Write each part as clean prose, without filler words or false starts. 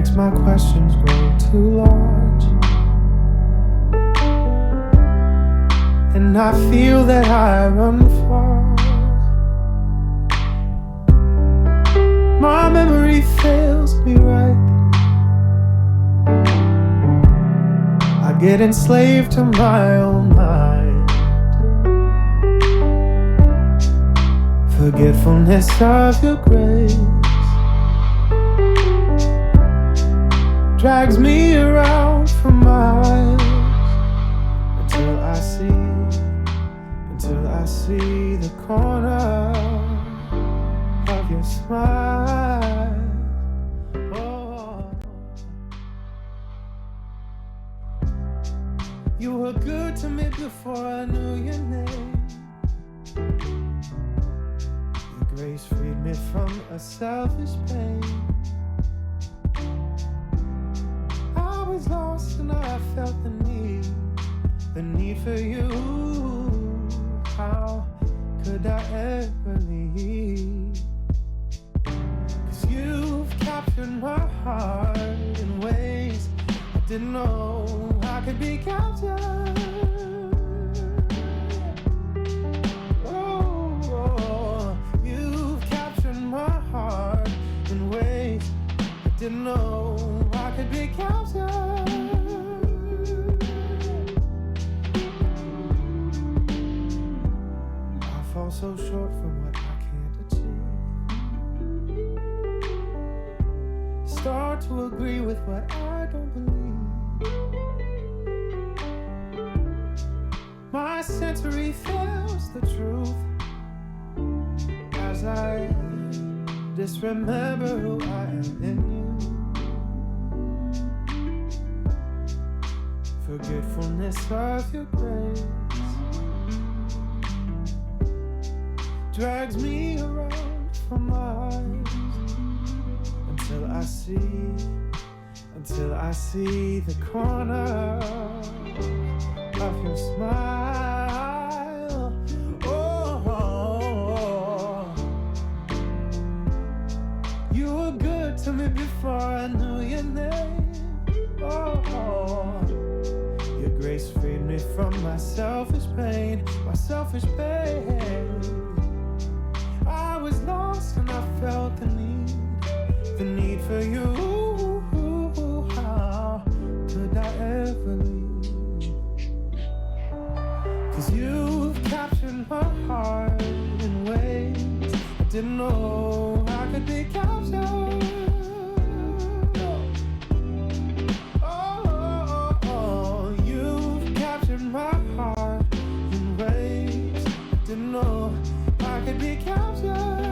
makes my questions grow too large, and I feel that I run far. My memory fails me right. I get enslaved to my own mind. Forgetfulness of your grace drags me around for miles until I see the corner of your smile. Oh, you were good to me before I knew your name. Your grace freed me from a selfish pain. I was lost and I felt the need for you. How could I ever leave? 'Cause you've captured my heart in ways I didn't know I could be captured. Oh, you've captured my heart in ways I didn't know I could be captured. Fall so short from what I can't achieve. Start to agree with what I don't believe. My sensory fails the truth as I disremember who I am in you. Forgetfulness of your grace drags me around for miles until I see the corner of your smile. Oh, you were good to me before I knew your name. Oh, your grace freed me from my selfish pain, I was lost and I felt the need for you. How could I ever leave? 'Cause you've captured my heart in ways I didn't know I could be captured. Oh, you've captured my heart in ways I didn't know I could be captured.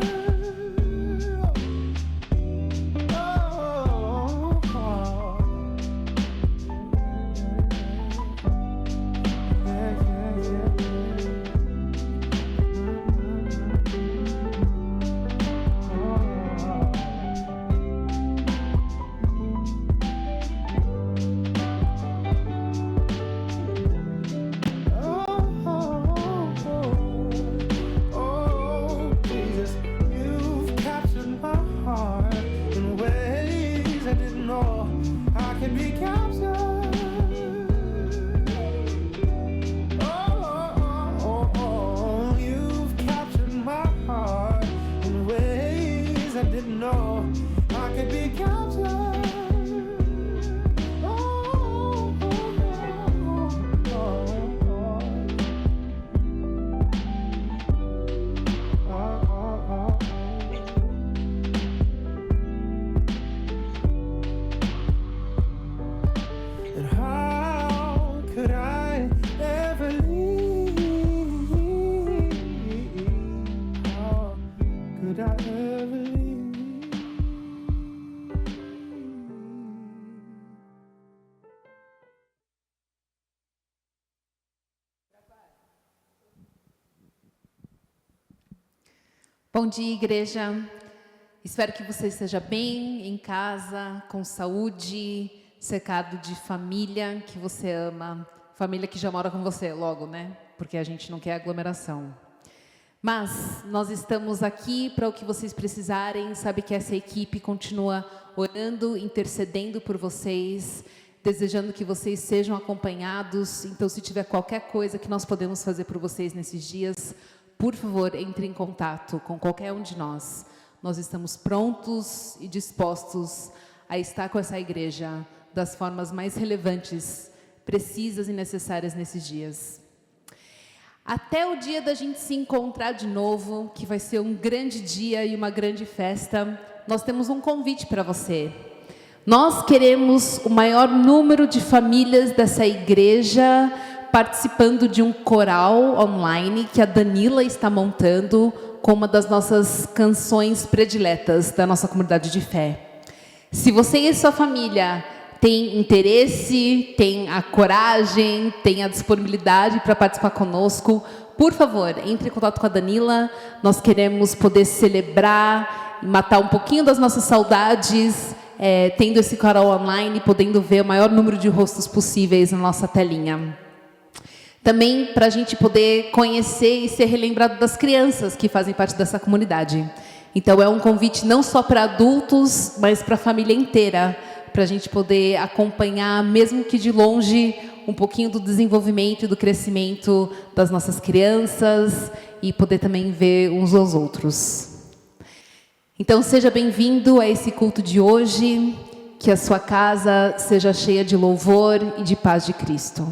Bom dia, igreja. Espero que você esteja bem, em casa, com saúde, cercado de família que você ama. Família que já mora com você logo, né? Porque a gente não quer aglomeração. Mas nós estamos aqui para o que vocês precisarem. Sabe que essa equipe continua orando, intercedendo por vocês, desejando que vocês sejam acompanhados. Então, se tiver qualquer coisa que nós podemos fazer por vocês nesses dias, por favor, entre em contato com qualquer um de nós. Nós estamos prontos e dispostos a estar com essa igreja das formas mais relevantes, precisas e necessárias nesses dias. Até o dia da gente se encontrar de novo, que vai ser um grande dia e uma grande festa, nós temos um convite para você. Nós queremos o maior número de famílias dessa igreja participando de um coral online que a Danila está montando com uma das nossas canções prediletas da nossa comunidade de fé. Se você e sua família tem interesse, tem a coragem, tem a disponibilidade para participar conosco, por favor, entre em contato com a Danila. Nós queremos poder celebrar e matar um pouquinho das nossas saudades, tendo esse coral online, podendo ver o maior número de rostos possíveis na nossa telinha. Também para a gente poder conhecer e ser relembrado das crianças que fazem parte dessa comunidade. Então, é um convite não só para adultos, mas para a família inteira, para a gente poder acompanhar, mesmo que de longe, um pouquinho do desenvolvimento e do crescimento das nossas crianças e poder também ver uns aos outros. Então, seja bem-vindo a esse culto de hoje, que a sua casa seja cheia de louvor e de paz de Cristo.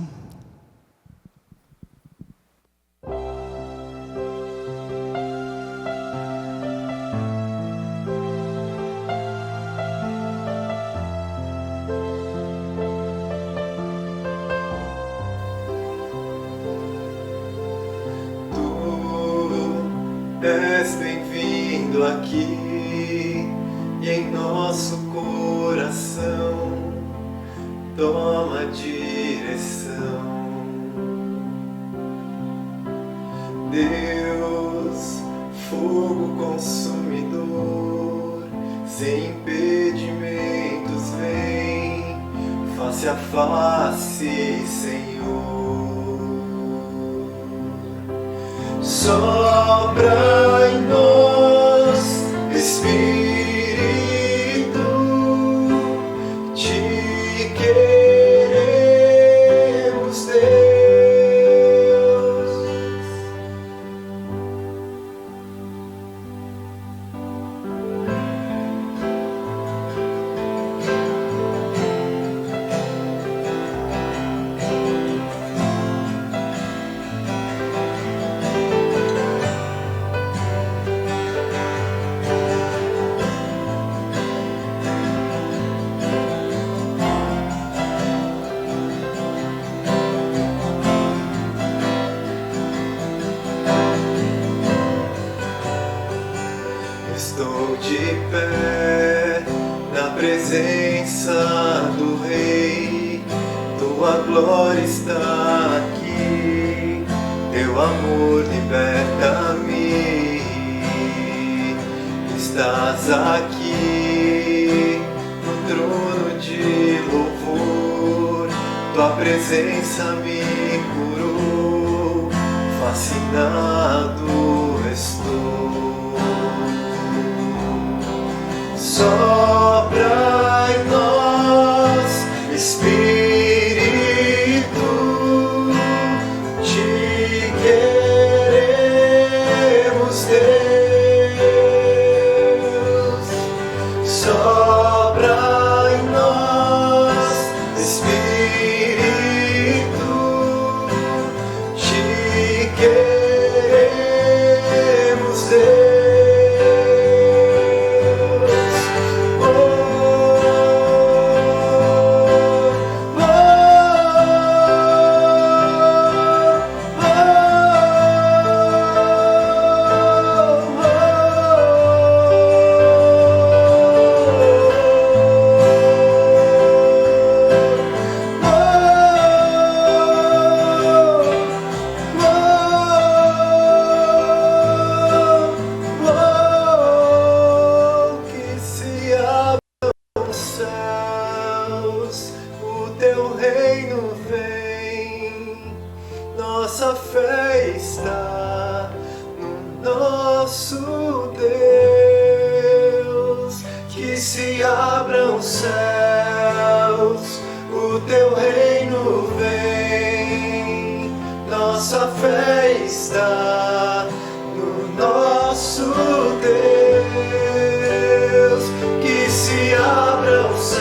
És bem-vindo aqui e em nosso coração toma direção. Deus, fogo consumidor, sem impedimentos vem, face a face, Senhor. Sopra em nós, Espírito, te queremos, Deus. Estou de pé na presença do Rei, tua glória está aqui, teu amor liberta-me. Estás aqui no trono de louvor, tua presença me curou, fascinado estou. Sopra em nós, Espírito, te queremos, Deus. Sopra em nós, Espírito, te queremos, Deus. Nossa fé está num nosso Deus, que se abram os céus, o teu reino vem, nossa fé está no nosso Deus, que se abram os céus,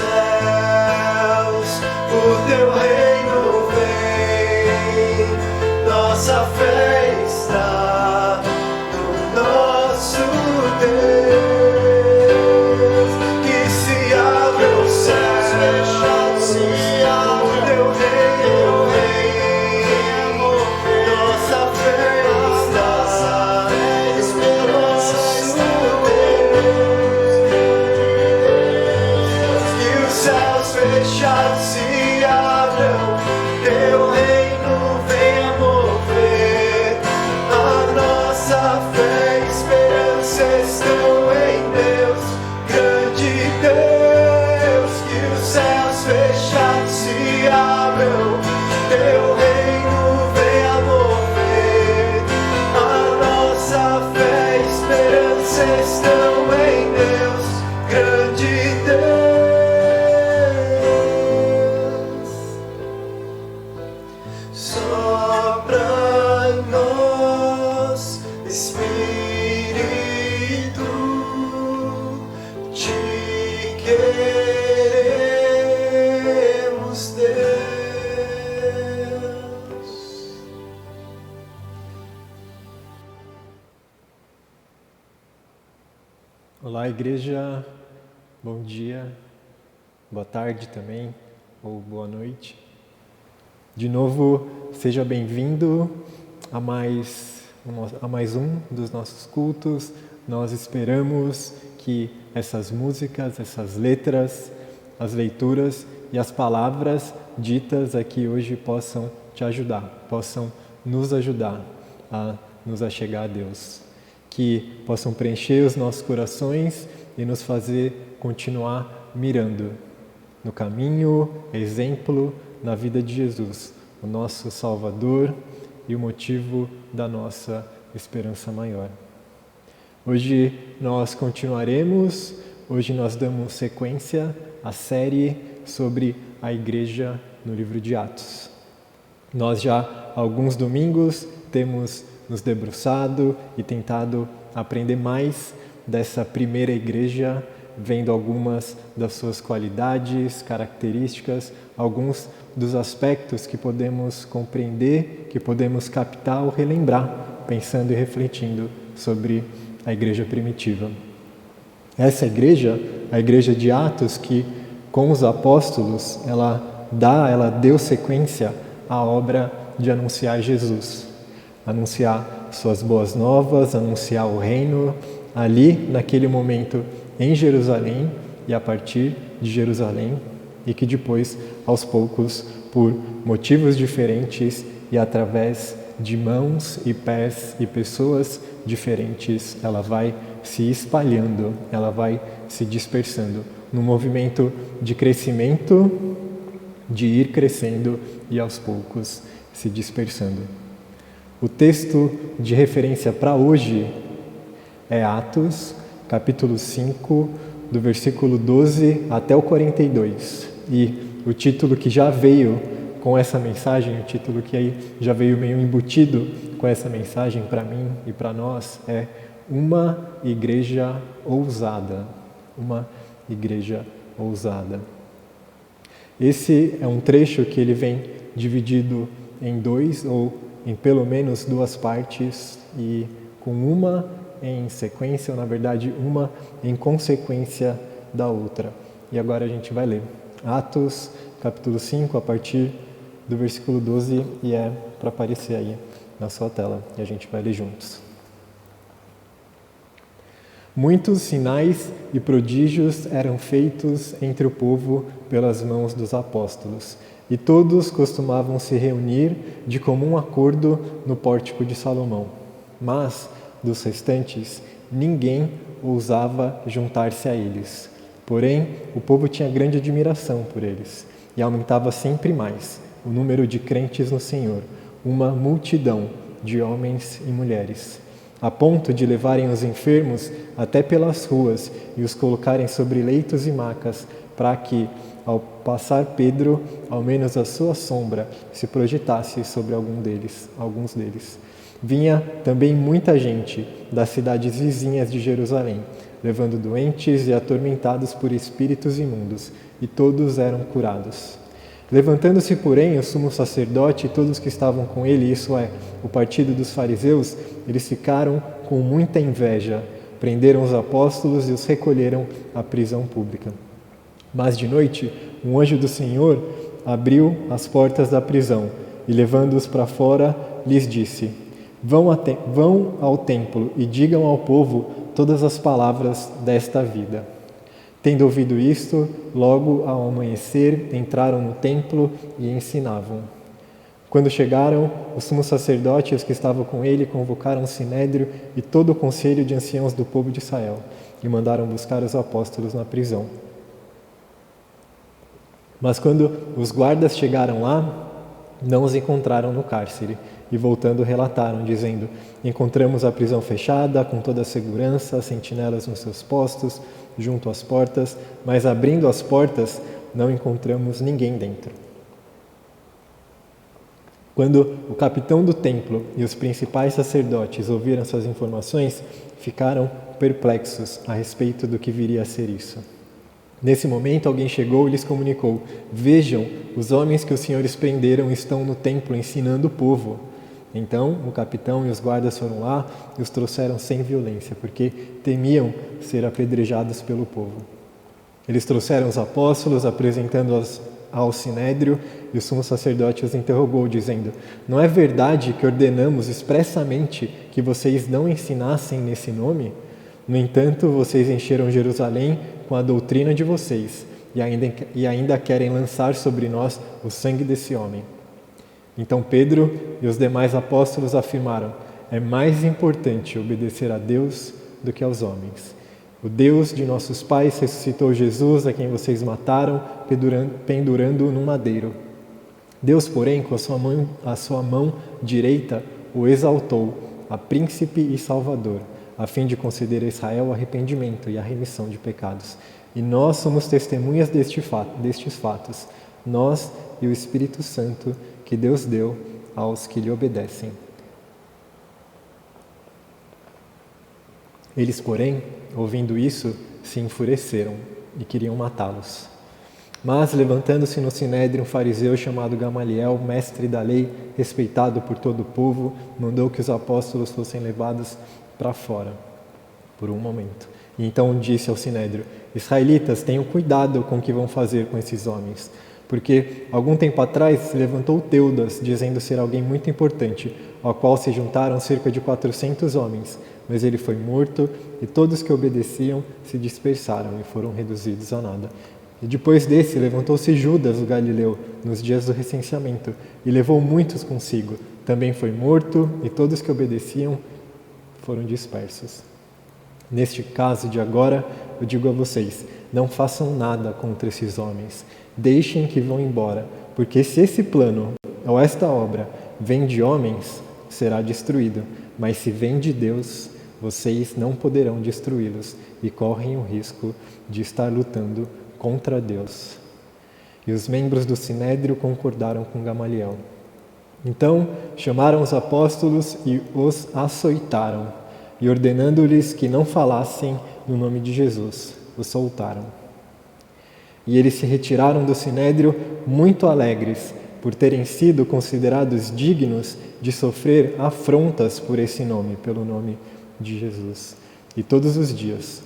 o teu reino vem, nossa fé está no nosso Deus, que se abram os céus, se abra o teu reino vem, nossa fé está no nosso Deus, que os céus fechados se abram, teu reino venha mover, a nossa fé e esperança estão em Deus, grande Deus, que os céus fechados se abram, teu reino venha mover, a nossa fé e esperança estão em Deus, grande Deus. Sopra em nós, Espírito, te queremos, Deus. Olá, igreja. Bom dia, boa tarde também, ou boa noite. De novo, seja bem-vindo a mais um dos nossos cultos. Nós esperamos que essas músicas, essas letras, as leituras e as palavras ditas aqui hoje possam te ajudar, possam nos ajudar a nos achegar a Deus. Que possam preencher os nossos corações e nos fazer continuar mirando no caminho, exemplo na vida de Jesus, o nosso Salvador e o motivo da nossa esperança maior. Hoje nós continuaremos, hoje nós damos sequência à série sobre a igreja no livro de Atos. Nós já há alguns domingos temos nos debruçado e tentado aprender mais dessa primeira igreja, vendo algumas das suas qualidades, características, alguns dos aspectos que podemos compreender, que podemos captar ou relembrar, pensando e refletindo sobre a igreja primitiva. Essa igreja, a igreja de Atos, que com os apóstolos, ela deu sequência à obra de anunciar Jesus, anunciar suas boas novas, anunciar o reino, ali, naquele momento, em Jerusalém e a partir de Jerusalém, e que depois, aos poucos, por motivos diferentes e através de mãos e pés e pessoas diferentes, ela vai se espalhando, ela vai se dispersando, num movimento de crescimento, de ir crescendo e aos poucos se dispersando. O texto de referência para hoje é Atos, capítulo 5, do versículo 12 até o 42. E o título que já veio com essa mensagem, o título que aí já veio meio embutido com essa mensagem para mim e para nós é Uma Igreja Ousada. Uma Igreja Ousada. Esse é um trecho que ele vem dividido em dois, ou em pelo menos duas partes, e com uma em sequência, ou na verdade uma em consequência da outra. E agora a gente vai ler Atos, capítulo 5, a partir do versículo 12, e é para aparecer aí na sua tela, e a gente vai ler juntos. Muitos sinais e prodígios eram feitos entre o povo pelas mãos dos apóstolos, e todos costumavam se reunir de comum acordo no pórtico de Salomão. Mas, dos restantes, ninguém ousava juntar-se a eles. Porém, o povo tinha grande admiração por eles, e aumentava sempre mais o número de crentes no Senhor, uma multidão de homens e mulheres. a ponto de levarem os enfermos até pelas ruas e os colocarem sobre leitos e macas, para que, ao passar Pedro, ao menos a sua sombra se projetasse sobre alguns deles. Vinha também muita gente das cidades vizinhas de Jerusalém, levando doentes e atormentados por espíritos imundos, e todos eram curados. Levantando-se, porém, o sumo sacerdote e todos que estavam com ele, isso é, o partido dos fariseus, eles ficaram com muita inveja, prenderam os apóstolos e os recolheram à prisão pública. Mas de noite, um anjo do Senhor abriu as portas da prisão e, levando-os para fora, lhes disse: Vão ao templo e digam ao povo todas as palavras desta vida. Tendo ouvido isto, logo ao amanhecer entraram no templo e ensinavam. Quando chegaram, o sumo sacerdote e os que estavam com ele convocaram o sinédrio e todo o conselho de anciãos do povo de Israel e mandaram buscar os apóstolos na prisão. Mas quando os guardas chegaram lá, não os encontraram no cárcere e, voltando, relataram, dizendo: Encontramos a prisão fechada, com toda a segurança, sentinelas nos seus postos, junto às portas, mas abrindo as portas, não encontramos ninguém dentro. Quando o capitão do templo e os principais sacerdotes ouviram essas informações, ficaram perplexos a respeito do que viria a ser isso. Nesse momento, alguém chegou e lhes comunicou: Vejam, os homens que os senhores prenderam estão no templo ensinando o povo. Então, o capitão e os guardas foram lá e os trouxeram sem violência, porque temiam ser apedrejados pelo povo. Eles trouxeram os apóstolos, apresentando-os ao sinédrio, e o sumo sacerdote os interrogou, dizendo: Não é verdade que ordenamos expressamente que vocês não ensinassem nesse nome? No entanto, vocês encheram Jerusalém com a doutrina de vocês e ainda querem lançar sobre nós o sangue desse homem. Então Pedro e os demais apóstolos afirmaram: É mais importante obedecer a Deus do que aos homens. O Deus de nossos pais ressuscitou Jesus, a quem vocês mataram, pendurando-o num madeiro. Deus, porém, com a sua mão direita, o exaltou a príncipe e salvador, a fim de conceder a Israel o arrependimento e a remissão de pecados. E nós somos testemunhas destes fatos, nós e o Espírito Santo que Deus deu aos que lhe obedecem. Eles, porém, ouvindo isso, se enfureceram e queriam matá-los. Mas, levantando-se no sinédrio um fariseu chamado Gamaliel, mestre da lei, respeitado por todo o povo, mandou que os apóstolos fossem levados para fora, por um momento. E então disse ao sinédrio: Israelitas, tenham cuidado com o que vão fazer com esses homens, porque algum tempo atrás se levantou Teudas, dizendo ser alguém muito importante, ao qual se juntaram cerca de 400 homens, mas ele foi morto e todos que obedeciam se dispersaram e foram reduzidos a nada. E depois desse levantou-se Judas, o Galileu, nos dias do recenseamento, e levou muitos consigo. Também foi morto e todos que obedeciam foram dispersos. Neste caso de agora, eu digo a vocês: não façam nada contra esses homens. Deixem que vão embora, porque se esse plano ou esta obra vem de homens, será destruído. Mas se vem de Deus, vocês não poderão destruí-los e correm o risco de estar lutando contra Deus. E os membros do sinédrio concordaram com Gamaliel. Então chamaram os apóstolos e os açoitaram, e ordenando-lhes que não falassem no nome de Jesus, os soltaram. E eles se retiraram do sinédrio muito alegres, por terem sido considerados dignos de sofrer afrontas por esse nome, pelo nome de Jesus. E todos os dias,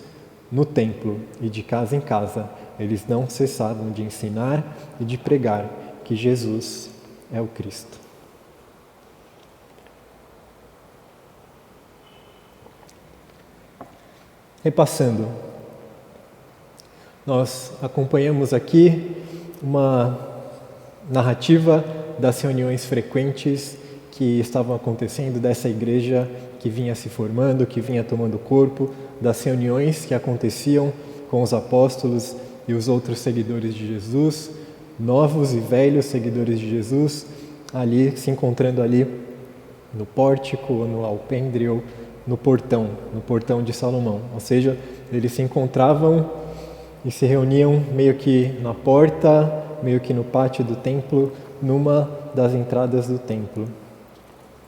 no templo e de casa em casa, eles não cessavam de ensinar e de pregar que Jesus é o Cristo. Repassando, nós acompanhamos aqui uma narrativa das reuniões frequentes que estavam acontecendo dessa igreja que vinha se formando, que vinha tomando corpo, das reuniões que aconteciam com os apóstolos e os outros seguidores de Jesus, novos e velhos seguidores de Jesus, ali se encontrando ali no pórtico ou no alpendre ou no portão de Salomão. Ou seja, eles se encontravam e se reuniam meio que na porta, meio que no pátio do templo, numa das entradas do templo.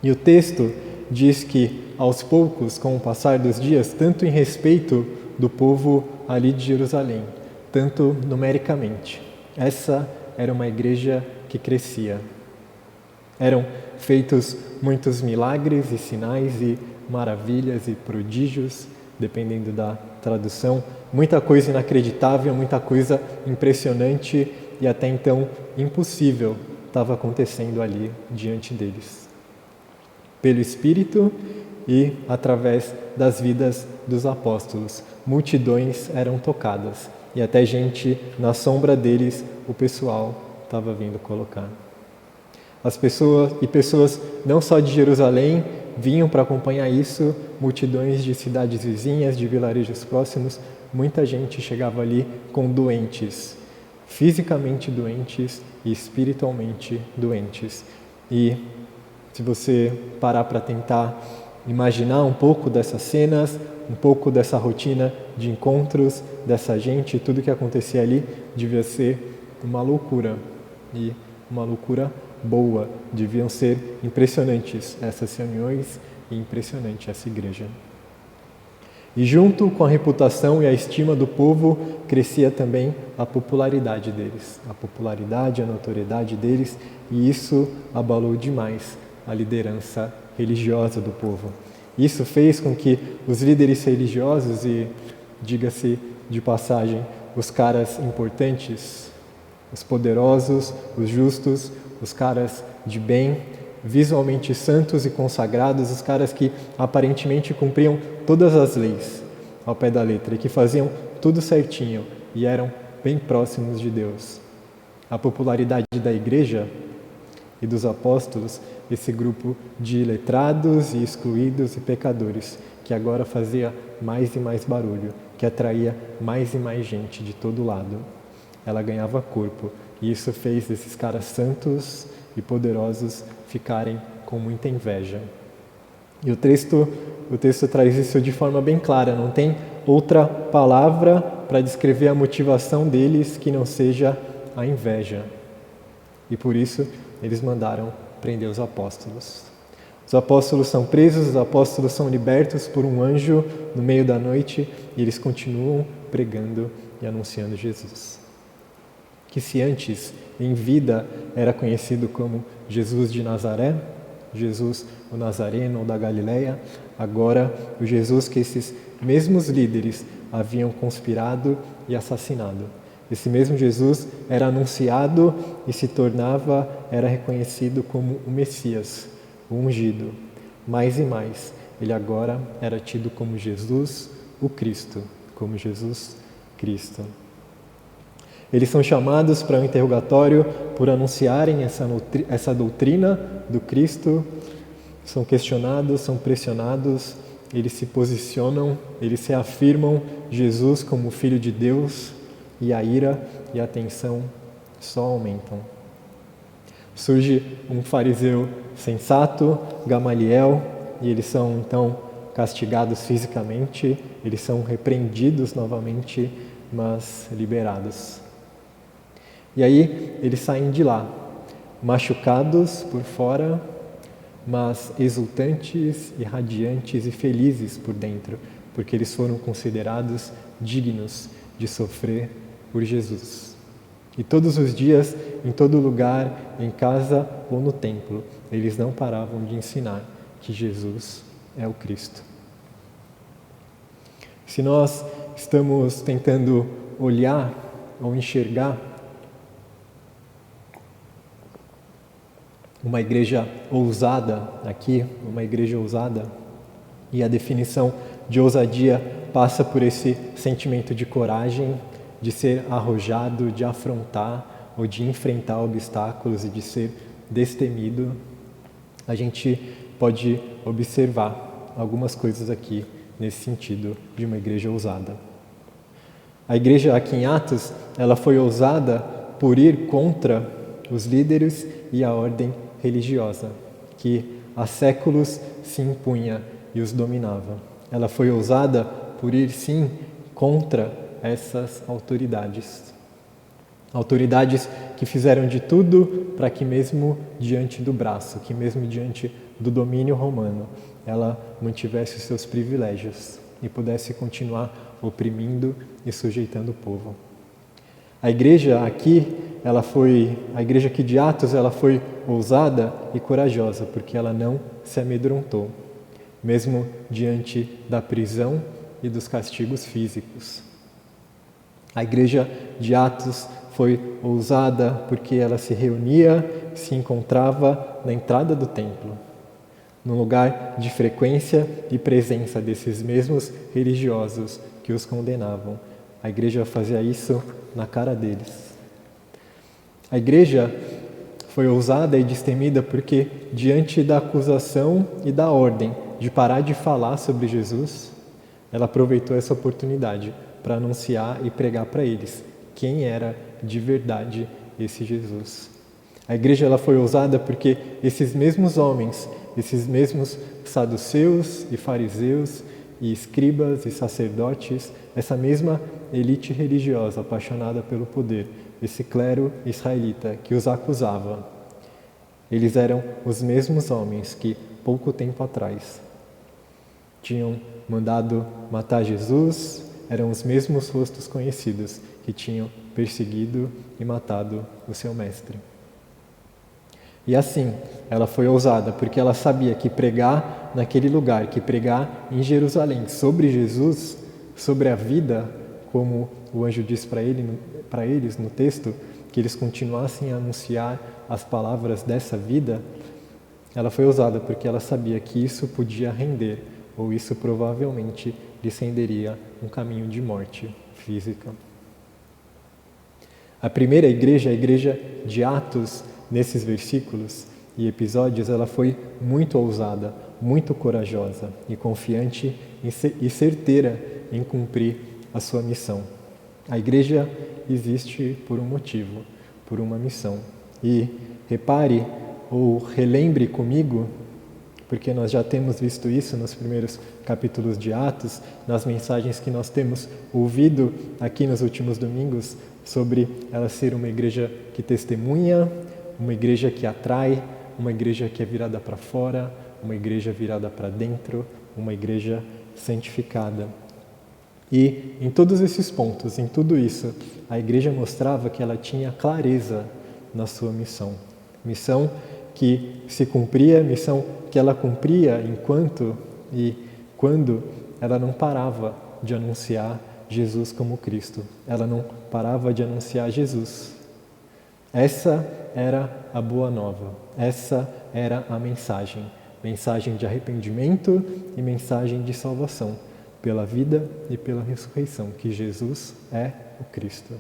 E o texto diz que, aos poucos, com o passar dos dias, tanto em respeito do povo ali de Jerusalém, tanto numericamente, essa era uma igreja que crescia. Eram feitos muitos milagres e sinais e maravilhas e prodígios, dependendo da tradução, muita coisa inacreditável, muita coisa impressionante e até então impossível estava acontecendo ali diante deles. Pelo Espírito e através das vidas dos apóstolos, multidões eram tocadas e até gente na sombra deles o pessoal estava vindo colocar. As pessoas não só de Jerusalém vinham para acompanhar isso, multidões de cidades vizinhas, de vilarejos próximos, muita gente chegava ali com doentes, fisicamente doentes e espiritualmente doentes. E se você parar para tentar imaginar um pouco dessas cenas, um pouco dessa rotina de encontros dessa gente, tudo que acontecia ali devia ser uma loucura, e uma loucura boa, deviam ser impressionantes essas reuniões e impressionante essa igreja. E junto com a reputação e a estima do povo, crescia também a popularidade deles, a popularidade, a notoriedade deles, e isso abalou demais a liderança religiosa do povo. Isso fez com que os líderes religiosos e, diga-se de passagem, os caras importantes, os poderosos, os justos, os caras de bem, visualmente santos e consagrados, os caras que aparentemente cumpriam todas as leis ao pé da letra e que faziam tudo certinho e eram bem próximos de Deus. A popularidade da igreja e dos apóstolos, esse grupo de letrados e excluídos e pecadores, que agora fazia mais e mais barulho, que atraía mais e mais gente de todo lado. Ela ganhava corpo, e isso fez esses caras santos e poderosos ficarem com muita inveja. E o texto traz isso de forma bem clara, não tem outra palavra para descrever a motivação deles que não seja a inveja. E por isso eles mandaram prender os apóstolos. Os apóstolos são presos, os apóstolos são libertos por um anjo no meio da noite e eles continuam pregando e anunciando Jesus. Que se antes, em vida, era conhecido como Jesus de Nazaré, Jesus o Nazareno ou da Galileia, agora o Jesus que esses mesmos líderes haviam conspirado e assassinado. Esse mesmo Jesus era anunciado e era reconhecido como o Messias, o ungido. Mais e mais, ele agora era tido como Jesus, o Cristo, como Jesus Cristo. Eles são chamados para um interrogatório por anunciarem essa doutrina do Cristo, são questionados, são pressionados, eles se posicionam, eles se afirmam Jesus como Filho de Deus, e a ira e a tensão só aumentam. Surge um fariseu sensato, Gamaliel, e eles são então castigados fisicamente, eles são repreendidos novamente, mas liberados. E aí eles saem de lá, machucados por fora, mas exultantes e radiantes e felizes por dentro, porque eles foram considerados dignos de sofrer por Jesus. E todos os dias, em todo lugar, em casa ou no templo, eles não paravam de ensinar que Jesus é o Cristo. Se nós estamos tentando olhar ou enxergar uma igreja ousada aqui, uma igreja ousada, e a definição de ousadia passa por esse sentimento de coragem, de ser arrojado, de afrontar ou de enfrentar obstáculos e de ser destemido, a gente pode observar algumas coisas aqui nesse sentido de uma igreja ousada. A igreja aqui em Atos, ela foi ousada por ir contra os líderes e a ordem religiosa, que há séculos se impunha e os dominava. Ela foi ousada por ir, sim, contra essas autoridades. Autoridades que fizeram de tudo para que mesmo diante do braço, que mesmo diante do domínio romano, ela mantivesse os seus privilégios e pudesse continuar oprimindo e sujeitando o povo. A igreja aqui, a igreja aqui de Atos, ela foi ousada e corajosa, porque ela não se amedrontou, mesmo diante da prisão e dos castigos físicos. A igreja de Atos foi ousada porque ela se reunia, se encontrava na entrada do templo, num lugar de frequência e presença desses mesmos religiosos que os condenavam. A igreja fazia isso na cara deles. A igreja foi ousada e destemida porque, diante da acusação e da ordem de parar de falar sobre Jesus, ela aproveitou essa oportunidade para anunciar e pregar para eles quem era de verdade esse Jesus. A igreja ela foi ousada porque esses mesmos homens, esses mesmos saduceus e fariseus e escribas e sacerdotes, essa mesma elite religiosa apaixonada pelo poder, esse clero israelita que os acusava, eles eram os mesmos homens que, pouco tempo atrás, tinham mandado matar Jesus, eram os mesmos rostos conhecidos que tinham perseguido e matado o seu mestre. E assim, ela foi ousada, porque ela sabia que pregar naquele lugar, que pregar em Jerusalém sobre Jesus, sobre a vida, como o anjo diz para eles no texto, que eles continuassem a anunciar as palavras dessa vida, ela foi ousada porque ela sabia que isso podia render, ou isso provavelmente lhes renderia um caminho de morte física. A primeira igreja, a igreja de Atos, nesses versículos e episódios, ela foi muito ousada, muito corajosa e confiante e certeira em cumprir a sua missão. A igreja existe por um motivo, por uma missão. E repare ou relembre comigo, porque nós já temos visto isso nos primeiros capítulos de Atos, nas mensagens que nós temos ouvido aqui nos últimos domingos, sobre ela ser uma igreja que testemunha, uma igreja que atrai, uma igreja que é virada para fora, uma igreja virada para dentro, uma igreja santificada. E em todos esses pontos, em tudo isso, a igreja mostrava que ela tinha clareza na sua missão. Missão que se cumpria, missão que ela cumpria enquanto e quando ela não parava de anunciar Jesus como Cristo. Ela não parava de anunciar Jesus. Essa era a boa nova. Essa era a mensagem. Mensagem de arrependimento e mensagem de salvação pela vida e pela ressurreição, que Jesus é o Cristo.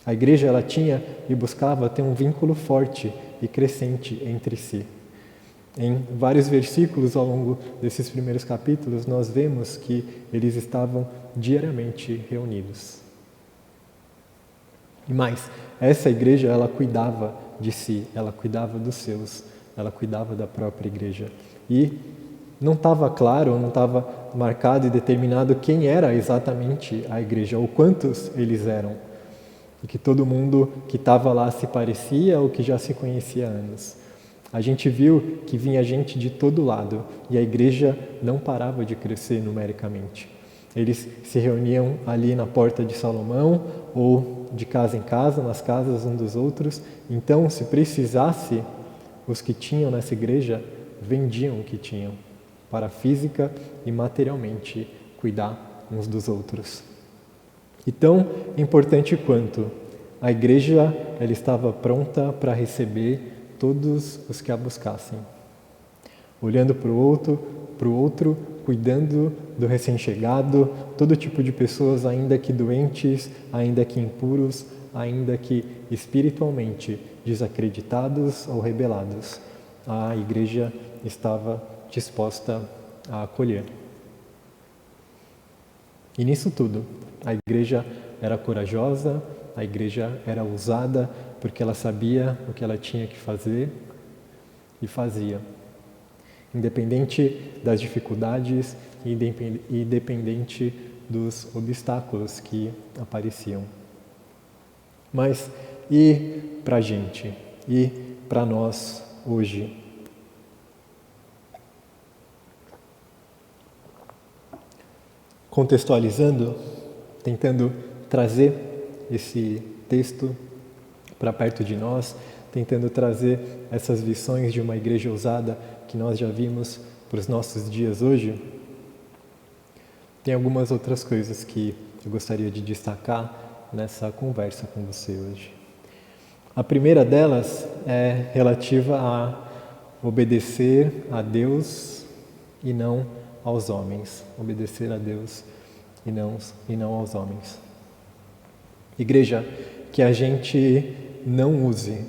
A igreja ela tinha e buscava ter um vínculo forte e crescente entre si. Em vários versículos ao longo desses primeiros capítulos, nós vemos que eles estavam diariamente reunidos. E mais, essa igreja, ela cuidava de si, ela cuidava dos seus, ela cuidava da própria igreja. E não estava claro, não estava marcado e determinado quem era exatamente a igreja, ou quantos eles eram. E que todo mundo que estava lá se parecia ou que já se conhecia há anos. A gente viu que vinha gente de todo lado e a igreja não parava de crescer numericamente. Eles se reuniam ali na Porta de Salomão ou de casa em casa, nas casas uns dos outros. Então, se precisasse, os que tinham nessa igreja vendiam o que tinham para física e materialmente cuidar uns dos outros. E tão importante quanto a igreja, ela estava pronta para receber todos os que a buscassem, olhando para o outro, cuidando do recém-chegado, todo tipo de pessoas, ainda que doentes, ainda que impuros, ainda que espiritualmente desacreditados ou rebelados. A igreja estava disposta a acolher. E nisso tudo, a igreja era corajosa, a igreja era ousada, porque ela sabia o que ela tinha que fazer e fazia. independente das dificuldades e independente dos obstáculos que apareciam. Mas e para a gente? E para nós hoje? Contextualizando, tentando trazer esse texto para perto de nós, tentando trazer essas lições de uma igreja ousada que nós já vimos para os nossos dias hoje, tem algumas outras coisas que eu gostaria de destacar nessa conversa com você hoje. A primeira delas é relativa a obedecer a Deus e não aos homens. Obedecer a Deus e não aos homens. Igreja, que a gente não use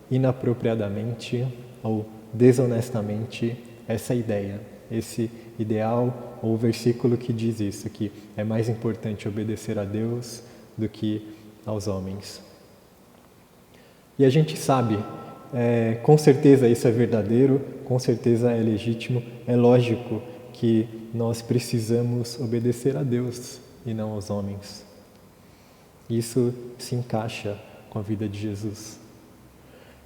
inapropriadamente ou desonestamente essa ideia, esse ideal ou versículo que diz isso, que é mais importante obedecer a Deus do que aos homens. E a gente sabe, com certeza isso é verdadeiro, com certeza é legítimo, é lógico que nós precisamos obedecer a Deus e não aos homens. Isso se encaixa com a vida de Jesus.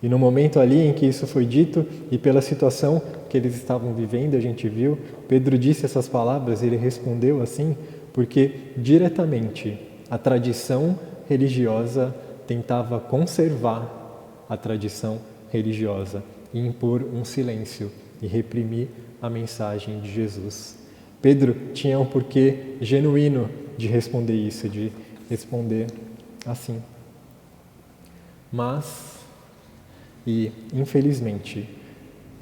E no momento ali em que isso foi dito, e pela situação que eles estavam vivendo, a gente viu, Pedro disse essas palavras, ele respondeu assim, porque diretamente a tradição religiosa tentava conservar a tradição religiosa e impor um silêncio e reprimir a mensagem de Jesus. Pedro tinha um porquê genuíno de responder isso, de responder assim. Mas, e infelizmente,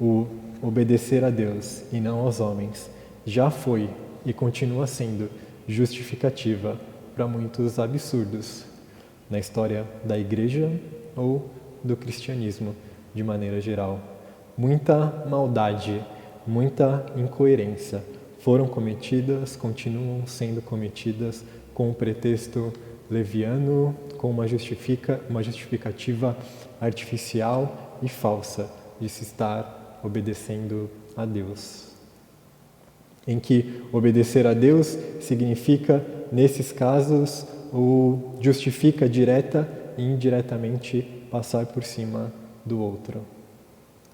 o obedecer a Deus e não aos homens já foi e continua sendo justificativa para muitos absurdos na história da igreja ou do cristianismo de maneira geral. Muita maldade, muita incoerência foram cometidas, continuam sendo cometidas com um pretexto leviano, com uma justificativa artificial e falsa de se estar obedecendo a Deus. Em que obedecer a Deus significa, nesses casos, o justifica direta e indiretamente passar por cima do outro.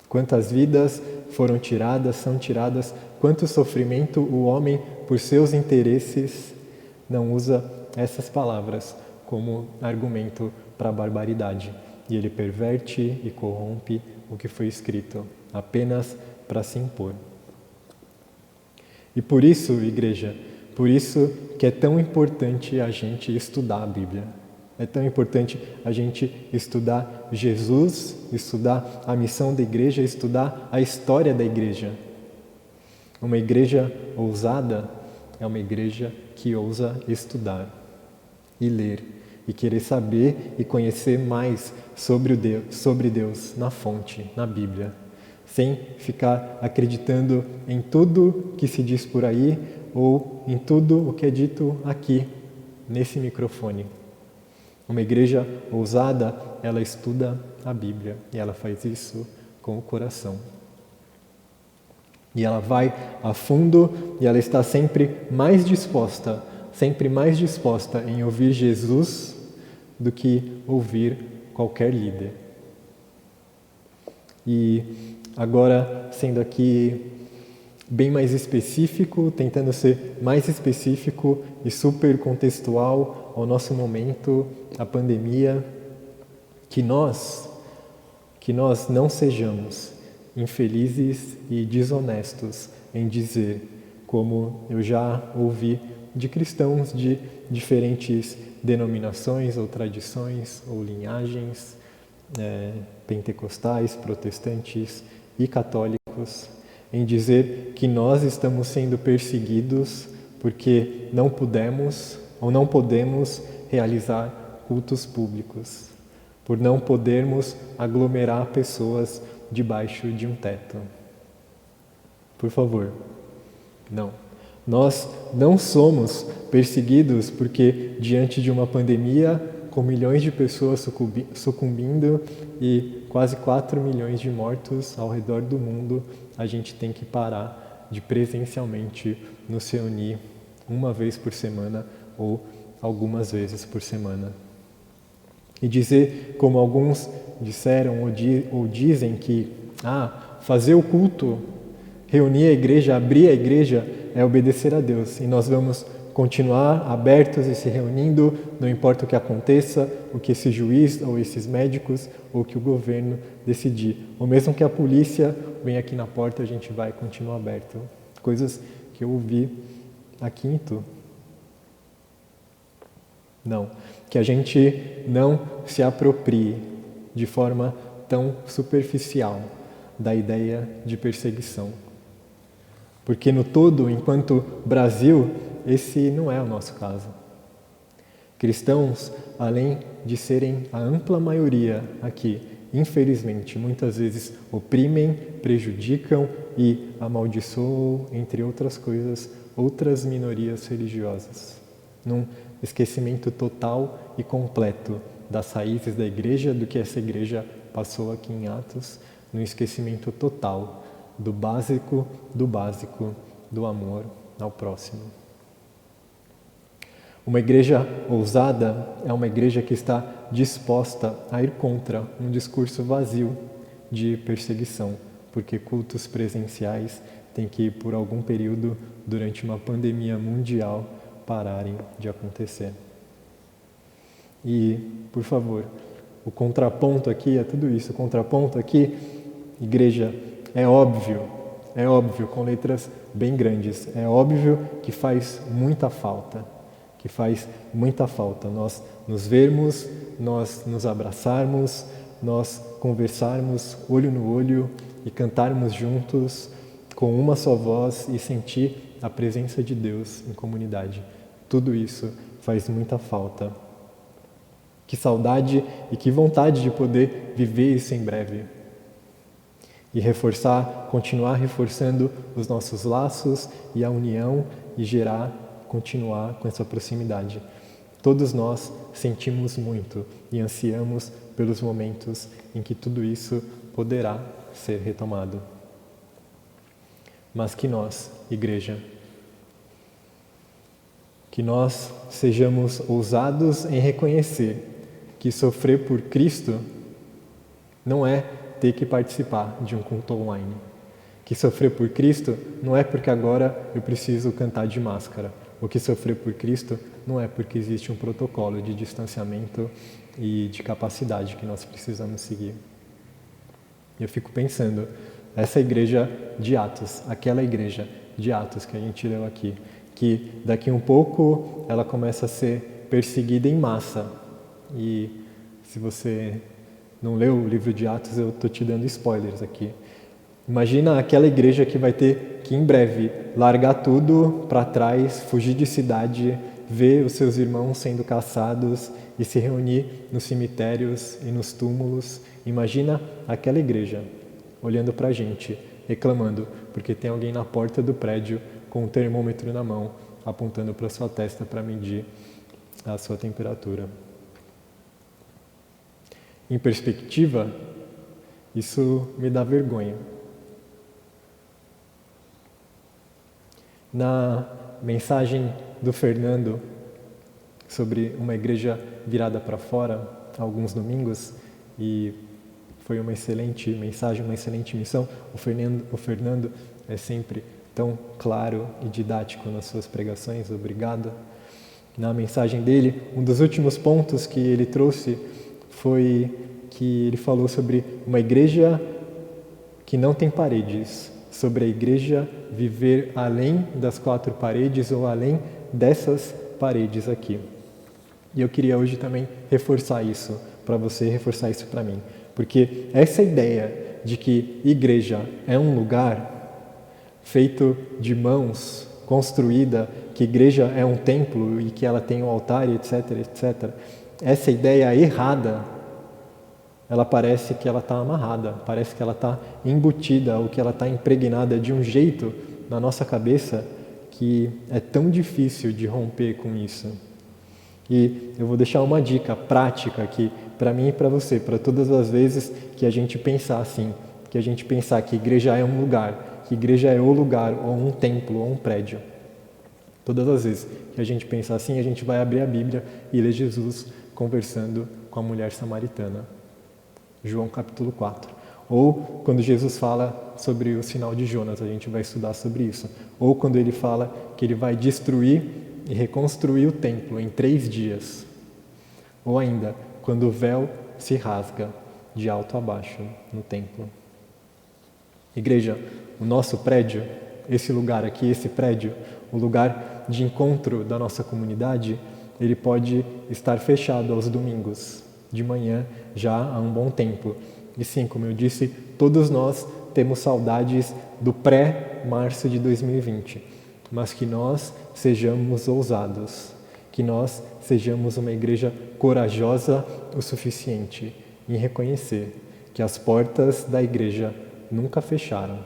Quantas vidas foram tiradas, são tiradas, quanto sofrimento o homem, por seus interesses, não usa essas palavras como argumento para a barbaridade. E ele perverte e corrompe o que foi escrito, apenas para se impor. E por isso, igreja, por isso que é tão importante a gente estudar a Bíblia. É tão importante a gente estudar Jesus, estudar a missão da igreja, estudar a história da igreja. Uma igreja ousada é uma igreja que ousa estudar e ler e querer saber e conhecer mais sobre Deus na fonte, na Bíblia, sem ficar acreditando em tudo que se diz por aí ou em tudo o que é dito aqui, nesse microfone. Uma igreja ousada, ela estuda a Bíblia e ela faz isso com o coração. E ela vai a fundo e ela está sempre mais disposta em ouvir Jesus do que ouvir qualquer líder. E agora, sendo aqui bem mais específico, tentando ser mais específico e super contextual ao nosso momento, a pandemia, que nós não sejamos infelizes e desonestos em dizer, como eu já ouvi de cristãos de diferentes denominações ou tradições ou linhagens, pentecostais, protestantes e católicos, em dizer que nós estamos sendo perseguidos porque não podemos realizar cultos públicos, por não podermos aglomerar pessoas debaixo de um teto. Por favor, não. Nós não somos perseguidos porque, diante de uma pandemia, com milhões de pessoas sucumbindo e quase 4 milhões de mortos ao redor do mundo, a gente tem que parar de presencialmente nos reunir uma vez por semana ou algumas vezes por semana. E dizer, como alguns disseram ou dizem, que fazer o culto, reunir a igreja, abrir a igreja, é obedecer a Deus. E nós vamos continuar abertos e se reunindo, não importa o que aconteça, o que esse juiz ou esses médicos ou que o governo decidir. Ou mesmo que a polícia venha aqui na porta, a gente vai continuar aberto. Coisas que eu ouvi aqui em Itu. Não, que a gente não se aproprie de forma tão superficial da ideia de perseguição. Porque no todo, enquanto Brasil, esse não é o nosso caso. Cristãos, além de serem a ampla maioria aqui, infelizmente, muitas vezes oprimem, prejudicam e amaldiçoam, entre outras coisas, outras minorias religiosas. Num esquecimento total e completo das raízes da igreja, do que essa igreja passou aqui em Atos, num esquecimento total do básico do amor ao próximo. Uma igreja ousada é uma igreja que está disposta a ir contra um discurso vazio de perseguição, porque cultos presenciais têm que, por algum período, durante uma pandemia mundial, pararem de acontecer. E, por favor, o contraponto aqui é tudo isso. O contraponto aqui, igreja, é óbvio, com letras bem grandes, é óbvio que faz muita falta. Nós nos vermos, nós nos abraçarmos, nós conversarmos olho no olho e cantarmos juntos com uma só voz e sentir a presença de Deus em comunidade. Tudo isso faz muita falta. Que saudade e que vontade de poder viver isso em breve. E continuar reforçando os nossos laços e a união e continuar com essa proximidade. Todos nós sentimos muito e ansiamos pelos momentos em que tudo isso poderá ser retomado. Mas que nós, igreja, que nós sejamos ousados em reconhecer que sofrer por Cristo não é ter que participar de um culto online. Que sofrer por Cristo não é porque agora eu preciso cantar de máscara. O que sofrer por Cristo não é porque existe um protocolo de distanciamento e de capacidade que nós precisamos seguir. Eu fico pensando, essa igreja de Atos, aquela igreja de Atos que a gente leu aqui, que daqui um pouco ela começa a ser perseguida em massa. E se você não leu o livro de Atos, eu estou te dando spoilers aqui. Imagina aquela igreja que vai ter que, em breve, largar tudo para trás, fugir de cidade, ver os seus irmãos sendo caçados e se reunir nos cemitérios e nos túmulos. Imagina aquela igreja olhando para a gente, reclamando, porque tem alguém na porta do prédio com um termômetro na mão, apontando para sua testa para medir a sua temperatura. Em perspectiva, isso me dá vergonha. Na mensagem do Fernando sobre uma igreja virada para fora, há alguns domingos, e foi uma excelente mensagem, uma excelente missão. O Fernando é sempre tão claro e didático nas suas pregações, obrigado. Na mensagem dele, um dos últimos pontos que ele trouxe foi que ele falou sobre uma igreja que não tem paredes, sobre a igreja viver além das 4 paredes ou além dessas paredes aqui. E eu queria hoje também reforçar isso para você, reforçar isso para mim. Porque essa ideia de que igreja é um lugar feito de mãos, construída, que igreja é um templo e que ela tem um altar, etc, etc. Essa ideia errada, ela parece que ela está amarrada, parece que ela está embutida ou que ela está impregnada de um jeito na nossa cabeça que é tão difícil de romper com isso. E eu vou deixar uma dica prática aqui para mim e para você, para todas as vezes que a gente pensar assim, que a gente pensar que igreja é um lugar, que igreja é o lugar, ou um templo, ou um prédio. Todas as vezes que a gente pensar assim, a gente vai abrir a Bíblia e ler Jesus conversando com a mulher samaritana. João capítulo 4. Ou quando Jesus fala sobre o sinal de Jonas, a gente vai estudar sobre isso. Ou quando ele fala que ele vai destruir e reconstruir o templo em 3 dias. Ou ainda, quando o véu se rasga de alto a baixo no templo. Igreja, o nosso prédio, esse lugar aqui, esse prédio, o lugar de encontro da nossa comunidade, ele pode estar fechado aos domingos, de manhã, já há um bom tempo. E sim, como eu disse, todos nós temos saudades do pré-março de 2020, mas que nós sejamos ousados, que nós sejamos uma igreja corajosa o suficiente em reconhecer que as portas da igreja nunca fecharam.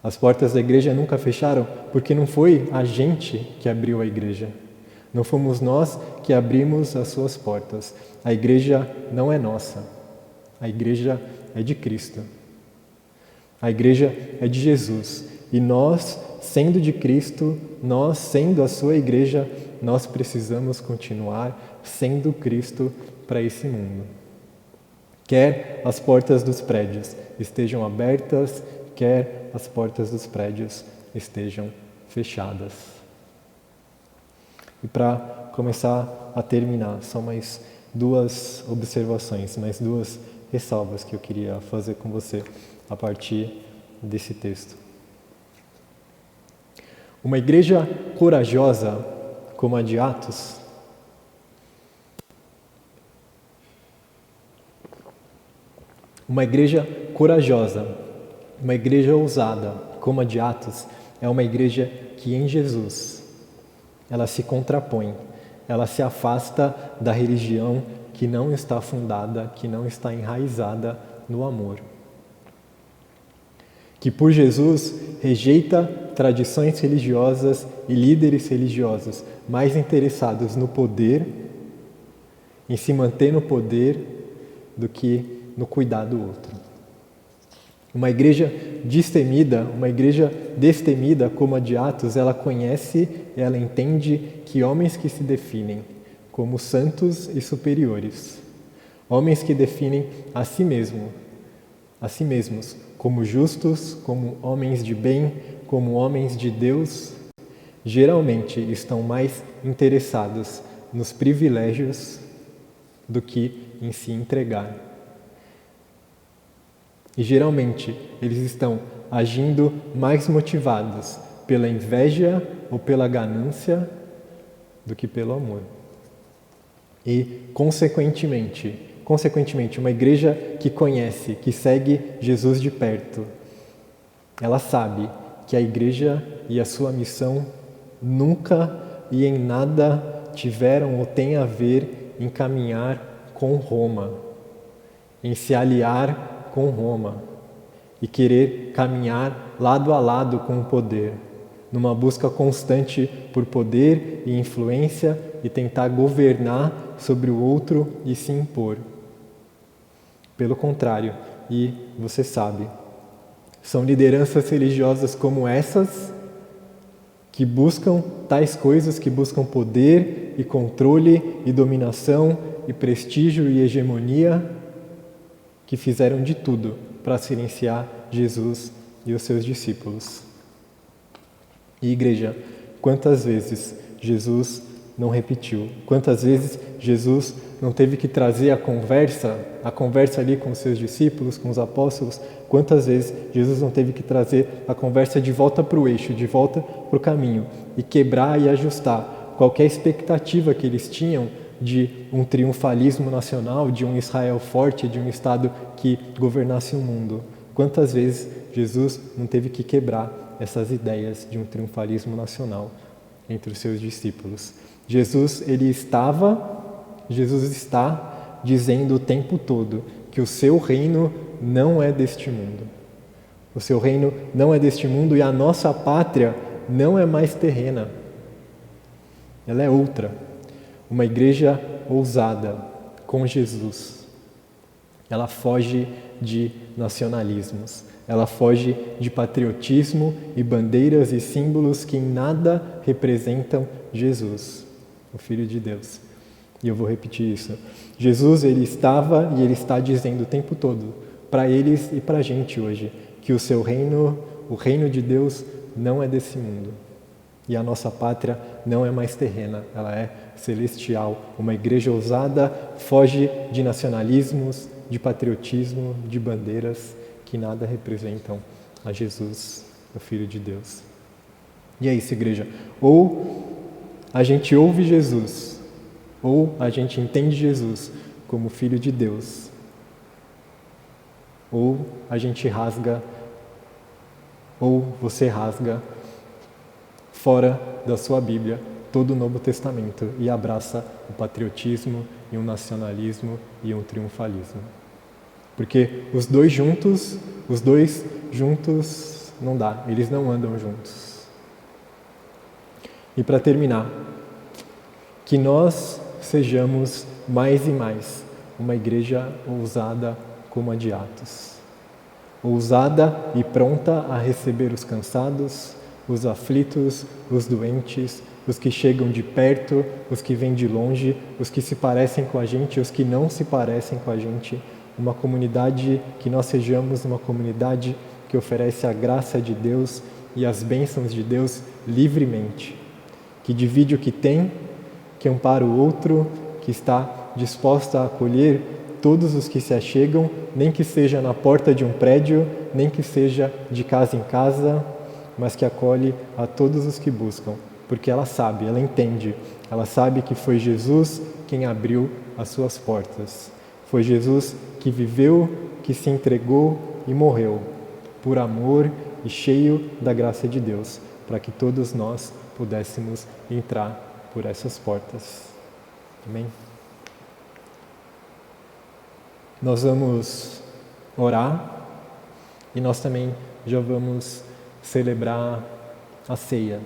As portas da igreja nunca fecharam porque não foi a gente que abriu a igreja. Não fomos nós que abrimos as suas portas. A igreja não é nossa. A igreja é de Cristo. A igreja é de Jesus. E nós, sendo de Cristo, nós, sendo a sua igreja, nós precisamos continuar sendo Cristo para esse mundo. Quer as portas dos prédios estejam abertas, quer as portas dos prédios estejam fechadas. E para começar a terminar, só mais 2 observações, mais 2 ressalvas que eu queria fazer com você a partir desse texto. Uma igreja corajosa, como a de Atos, uma igreja corajosa, uma igreja ousada, como a de Atos, é uma igreja que em Jesus, ela se contrapõe, ela se afasta da religião que não está fundada, que não está enraizada no amor. Que por Jesus rejeita tradições religiosas e líderes religiosos mais interessados no poder, em se manter no poder, do que no cuidar do outro. Uma igreja destemida, uma igreja destemida como a de Atos, ela conhece, ela entende que homens que se definem como santos e superiores, homens que definem a si mesmos como justos, como homens de bem, como homens de Deus, geralmente estão mais interessados nos privilégios do que em se entregar. E geralmente eles estão agindo mais motivados pela inveja ou pela ganância do que pelo amor. E, consequentemente, uma igreja que conhece, que segue Jesus de perto, ela sabe que a igreja e a sua missão nunca e em nada tiveram ou têm a ver em caminhar com Roma, em se aliar com Roma e querer caminhar lado a lado com o poder, numa busca constante por poder e influência e tentar governar sobre o outro e se impor. Pelo contrário, e você sabe, são lideranças religiosas como essas que buscam tais coisas, que buscam poder e controle e dominação e prestígio e hegemonia, que fizeram de tudo para silenciar Jesus e os seus discípulos. E igreja, quantas vezes Jesus não repetiu? Quantas vezes Jesus não teve que trazer a conversa ali com os seus discípulos, com os apóstolos? Quantas vezes Jesus não teve que trazer a conversa de volta para o eixo, de volta para o caminho e quebrar e ajustar qualquer expectativa que eles tinham de um triunfalismo nacional, de um Israel forte, de um Estado que governasse o mundo? Quantas vezes Jesus não teve que quebrar essas ideias de um triunfalismo nacional entre os seus discípulos? Jesus está dizendo o tempo todo que o seu reino não é deste mundo. O seu reino não é deste mundo e a nossa pátria não é mais terrena. Ela é outra. Uma igreja ousada com Jesus. Ela foge de nacionalismos. Ela foge de patriotismo e bandeiras e símbolos que em nada representam Jesus, o Filho de Deus. E eu vou repetir isso. Jesus, ele estava e ele está dizendo o tempo todo, para eles e para a gente hoje, que o seu reino, o reino de Deus, não é desse mundo. E a nossa pátria não é mais terrena, ela é celestial. Uma igreja ousada foge de nacionalismos, de patriotismo, de bandeiras que nada representam a Jesus, o Filho de Deus. E é isso, igreja. Ou a gente ouve Jesus, ou a gente entende Jesus como Filho de Deus, ou a gente rasga, ou você rasga fora da sua Bíblia todo o Novo Testamento e abraça o patriotismo e um nacionalismo e um triunfalismo. Porque os dois juntos não dá, eles não andam juntos. E para terminar, que nós sejamos mais e mais uma igreja ousada como a de Atos. Ousada e pronta a receber os cansados, os aflitos, os doentes, os que chegam de perto, os que vêm de longe, os que se parecem com a gente, os que não se parecem com a gente. Uma comunidade, que nós sejamos uma comunidade que oferece a graça de Deus e as bênçãos de Deus livremente, que divide o que tem, que ampara o outro, que está disposta a acolher todos os que se achegam, nem que seja na porta de um prédio, nem que seja de casa em casa, mas que acolhe a todos os que buscam, porque ela sabe, ela entende, ela sabe que foi Jesus quem abriu as suas portas. Foi Jesus que viveu, que se entregou e morreu, por amor e cheio da graça de Deus, para que todos nós pudéssemos entrar por essas portas. Amém? Nós vamos orar e nós também já vamos celebrar a ceia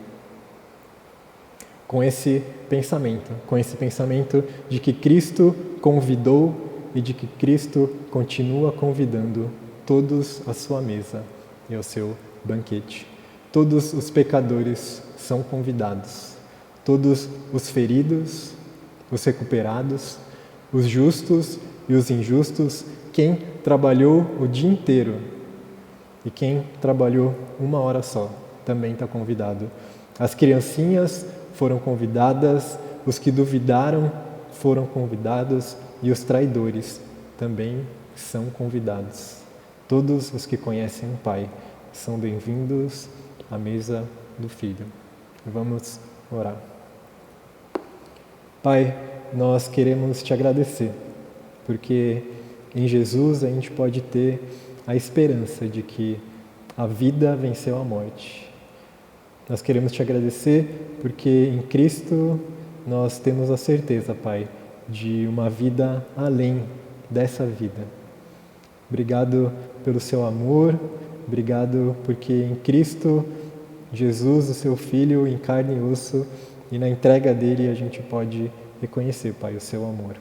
com esse pensamento de que Cristo convidou e de que Cristo continua convidando todos à sua mesa e ao seu banquete. Todos os pecadores são convidados, todos os feridos, os recuperados, os justos e os injustos, quem trabalhou o dia inteiro e quem trabalhou 1 hora só, também está convidado. As criancinhas foram convidadas, os que duvidaram foram convidados e os traidores também são convidados. Todos os que conhecem o Pai são bem-vindos à mesa do Filho. Vamos orar. Pai, nós queremos te agradecer, porque em Jesus a gente pode ter a esperança de que a vida venceu a morte. Nós queremos te agradecer porque em Cristo nós temos a certeza, Pai, de uma vida além dessa vida. Obrigado pelo seu amor, obrigado porque em Cristo, Jesus, o seu Filho, em carne e osso, e na entrega dele a gente pode reconhecer, Pai, o seu amor.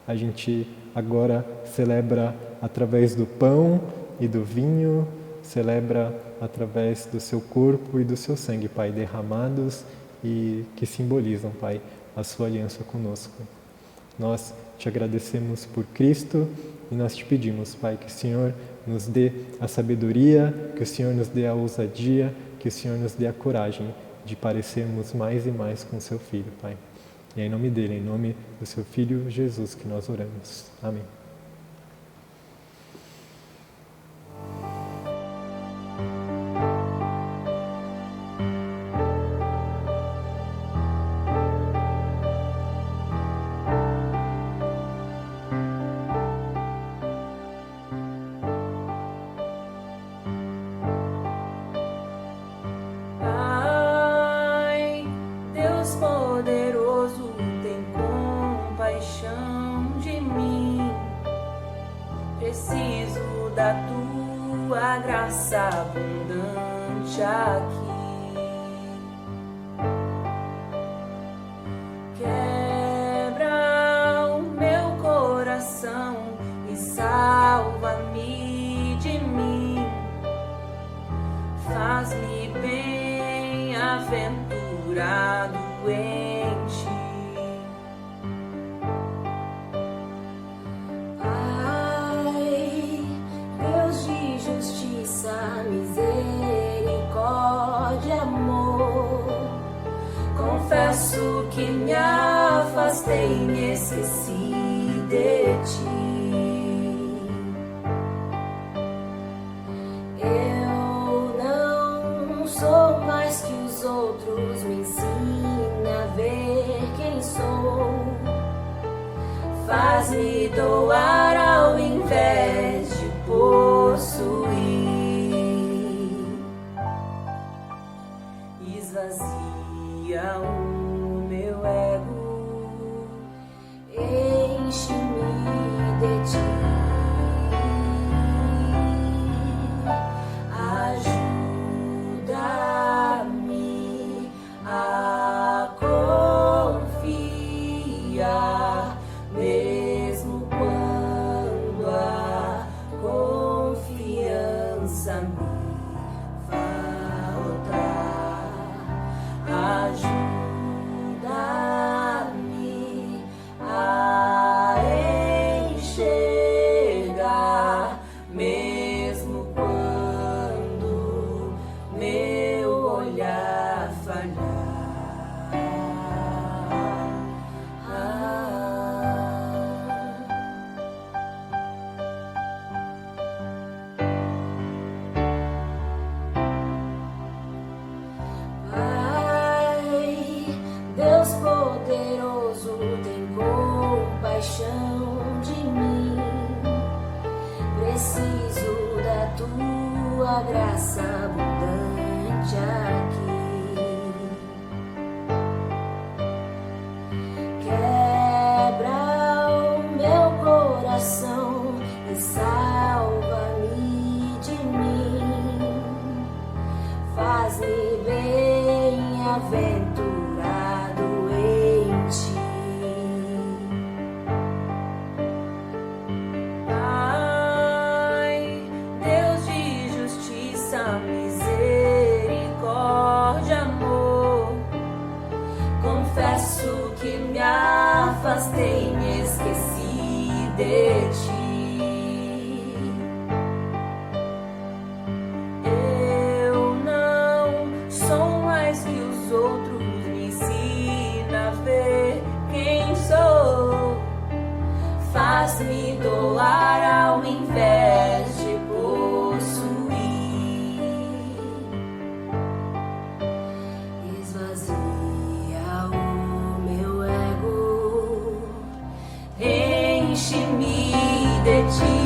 A gente agora celebra através do pão e do vinho, celebra através do seu corpo e do seu sangue, Pai, derramados e que simbolizam, Pai, a sua aliança conosco. Nós te agradecemos por Cristo e nós te pedimos, Pai, que o Senhor nos dê a sabedoria, que o Senhor nos dê a ousadia, que o Senhor nos dê a coragem de parecermos mais e mais com o seu Filho, Pai. E é em nome dele, em nome do seu Filho Jesus que nós oramos. Amém. Preciso da tua graça abundante aqui. Quero coração e salva-me de mim. Faz-me bem-aventurado em ti. Pai, Deus de justiça, misericórdia, amor, confesso que me afastei, me esqueci de ti. Sou mais que os outros, me ensina a ver quem sou. Faz-me doar ao invés de possuir. Esvazia o meu ego, enche-me de ti. Ajuda-me a confiar, mesmo quando a confiança me faltar. Ajuda-me a enxergar, mesmo quando meu olhar falhar. Pai, Deus poderoso, tem compaixão de mim. Preciso da tua graça abundante aqui. Quebra o meu coração e salva-me de mim. Faz-me bem-aventurado em ti. Pai, Deus de justiça, misericórdia, amor, confesso que me afastei, me esqueci de ti. Eu não sou mais que os outros, me ensina a ver quem sou. Faz-me doar ao invés de possuir. Esvazia o meu ego, enche-me de ti.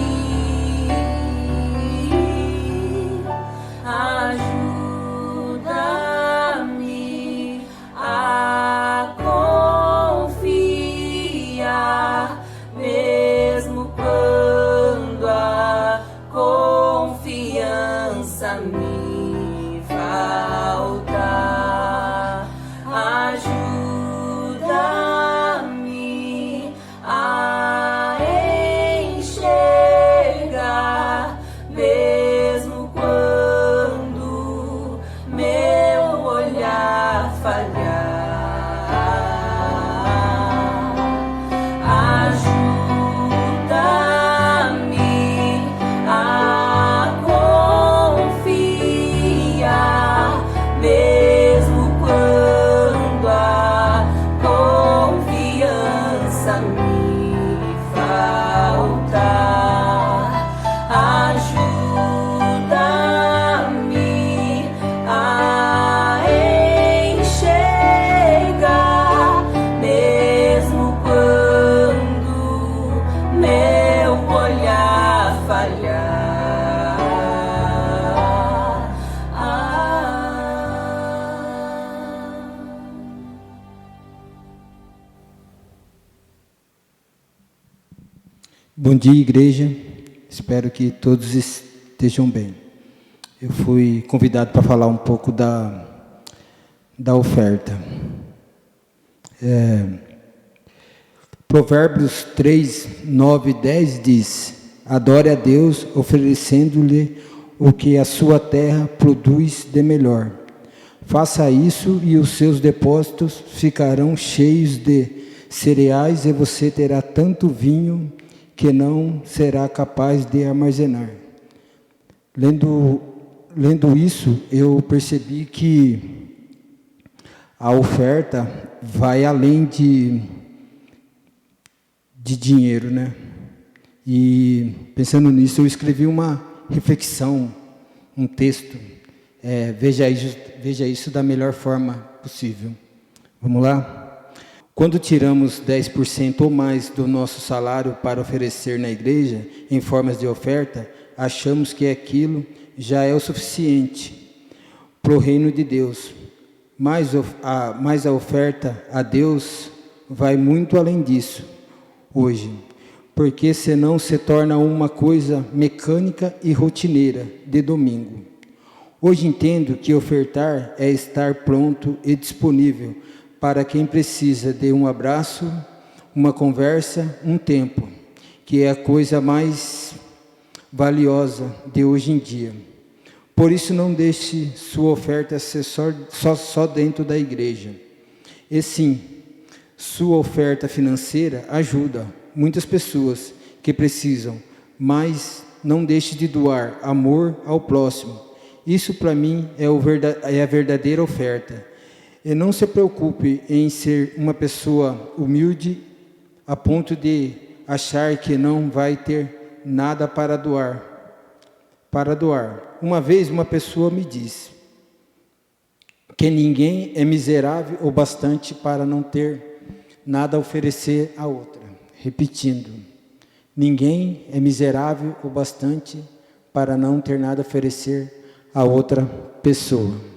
Ajuda-me a confiar, mesmo quando a confiança me faltar. Ajuda-me a enxergar, mesmo quando meu olhar falhar. Ajuda-me a confiar, mesmo quando a confiança me faltar. Ajuda-me a enxergar, mesmo quando meu olhar falhar. Bom dia, igreja. Espero que todos estejam bem. Eu fui convidado para falar um pouco da oferta. Provérbios 3, 9 e 10 diz: adore a Deus oferecendo-lhe o que a sua terra produz de melhor. Faça isso e os seus depósitos ficarão cheios de cereais e você terá tanto vinho que não será capaz de armazenar. Lendo isso, eu percebi que a oferta vai além de dinheiro, né? E pensando nisso, eu escrevi uma reflexão, um texto. Veja isso da melhor forma possível. Vamos lá? Quando tiramos 10% ou mais do nosso salário para oferecer na igreja, em formas de oferta, achamos que aquilo já é o suficiente para o reino de Deus. Mas a oferta a Deus vai muito além disso hoje, porque senão se torna uma coisa mecânica e rotineira de domingo. Hoje entendo que ofertar é estar pronto e disponível para quem precisa de um abraço, uma conversa, um tempo, que é a coisa mais valiosa de hoje em dia. Por isso não deixe sua oferta ser só dentro da igreja. E sim, sua oferta financeira ajuda muitas pessoas que precisam, mas não deixe de doar amor ao próximo. Isso para mim é a verdadeira oferta. E não se preocupe em ser uma pessoa humilde a ponto de achar que não vai ter nada para doar. Uma vez uma pessoa me disse que ninguém é miserável o bastante para não ter nada a oferecer a outra. Repetindo, ninguém é miserável o bastante para não ter nada a oferecer a outra pessoa.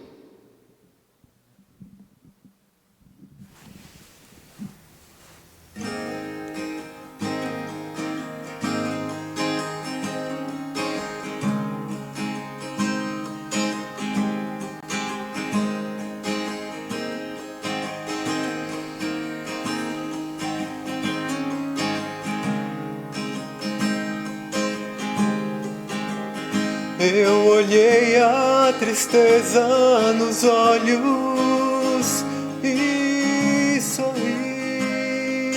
Eu olhei a tristeza nos olhos e sorri,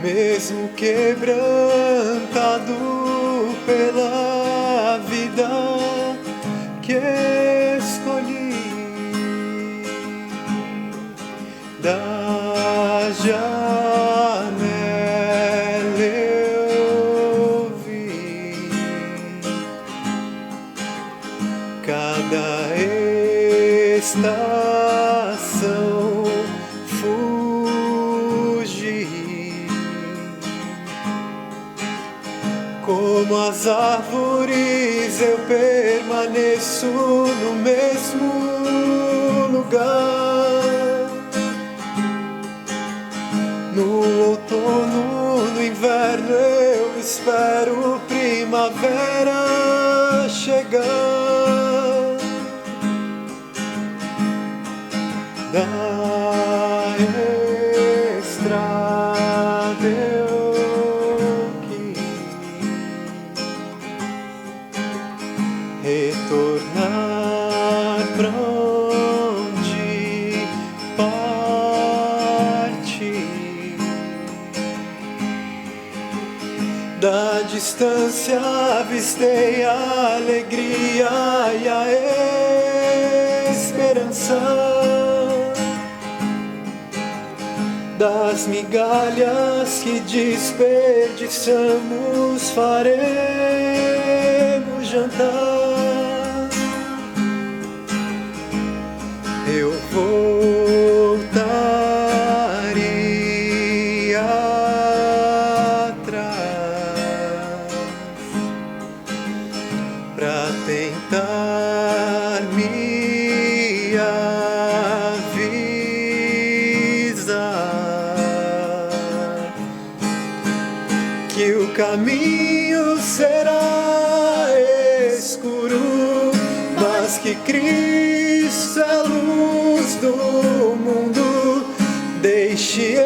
mesmo quebrantado pela vida que escolhi. Da janela eu vi cada estação fugir, como as árvores eu permaneço no mesmo lugar. No outono, no inverno eu espero primavera chegar. Da estrada eu quis retornar pra onde parti. Da distância avistei a alegria e a esperança. Das migalhas que desperdiçamos faremos jantar. Eu voltaria atrás pra tentar me que o caminho será escuro, mas que Cristo é a luz do mundo. Deixe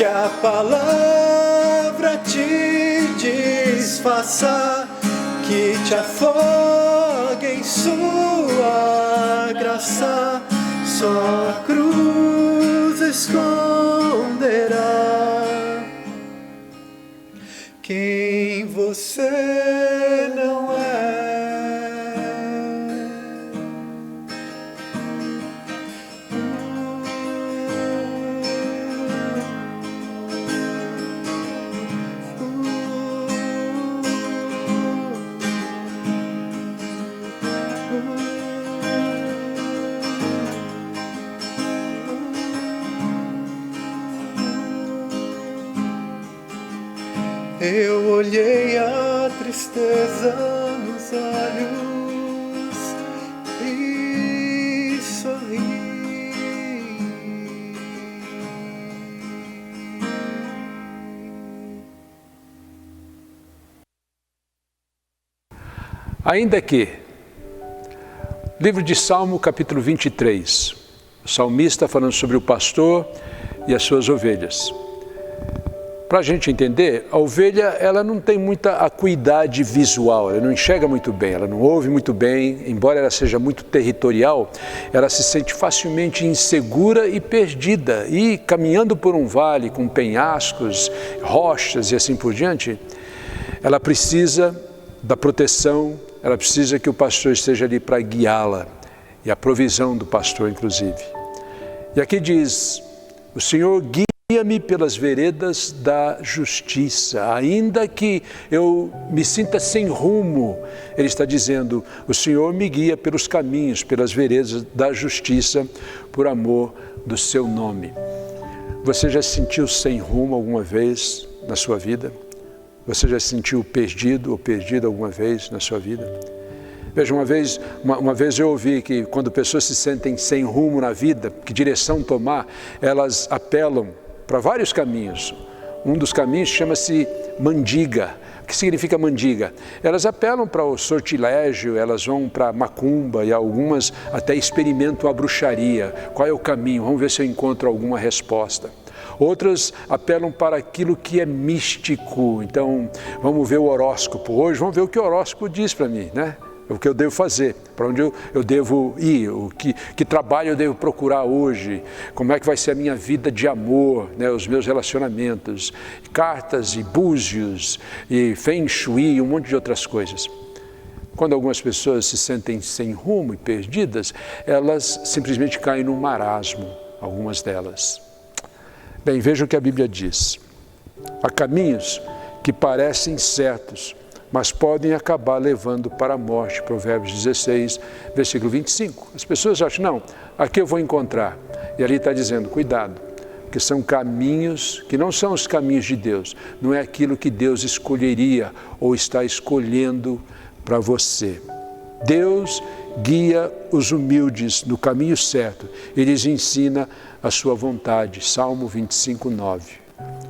que a palavra te desfaça, que te afogue em sua graça, só a cruz esconderá quem você não é. Eu olhei a tristeza nos olhos e sorri. Ainda que, livro de Salmo, capítulo 23, o salmista falando sobre o pastor e as suas ovelhas. Para a gente entender, a ovelha ela não tem muita acuidade visual, ela não enxerga muito bem, ela não ouve muito bem, embora ela seja muito territorial, ela se sente facilmente insegura e perdida. E caminhando por um vale com penhascos, rochas e assim por diante, ela precisa da proteção, ela precisa que o pastor esteja ali para guiá-la, e a provisão do pastor inclusive. E aqui diz, o Senhor guia-me pelas veredas da justiça, ainda que eu me sinta sem rumo, Ele está dizendo, o Senhor me guia pelos caminhos, pelas veredas da justiça, por amor do seu nome. Você já se sentiu sem rumo alguma vez na sua vida? Você já se sentiu perdido ou perdida alguma vez na sua vida? Veja, uma vez eu ouvi que quando pessoas se sentem sem rumo na vida, que direção tomar, elas apelam para vários caminhos. Um dos caminhos chama-se mandiga. O que significa mandiga? Elas apelam para o sortilégio, elas vão para a macumba e algumas até experimentam a bruxaria. Qual é o caminho? Vamos ver se eu encontro alguma resposta. Outras apelam para aquilo que é místico. Então, vamos ver o horóscopo. Hoje, vamos ver o que o horóscopo diz para mim, né? O que eu devo fazer, para onde eu devo ir, que trabalho eu devo procurar hoje, como é que vai ser a minha vida de amor, né, os meus relacionamentos, cartas e búzios, e feng shui e um monte de outras coisas. Quando algumas pessoas se sentem sem rumo e perdidas, elas simplesmente caem num marasmo, algumas delas. Bem, veja o que a Bíblia diz. Há caminhos que parecem certos, mas podem acabar levando para a morte. Provérbios 16, versículo 25. As pessoas acham, não, aqui eu vou encontrar. E ali está dizendo, cuidado, que são caminhos que não são os caminhos de Deus. Não é aquilo que Deus escolheria ou está escolhendo para você. Deus guia os humildes no caminho certo. Ele lhes ensina a sua vontade. Salmo 25, 9.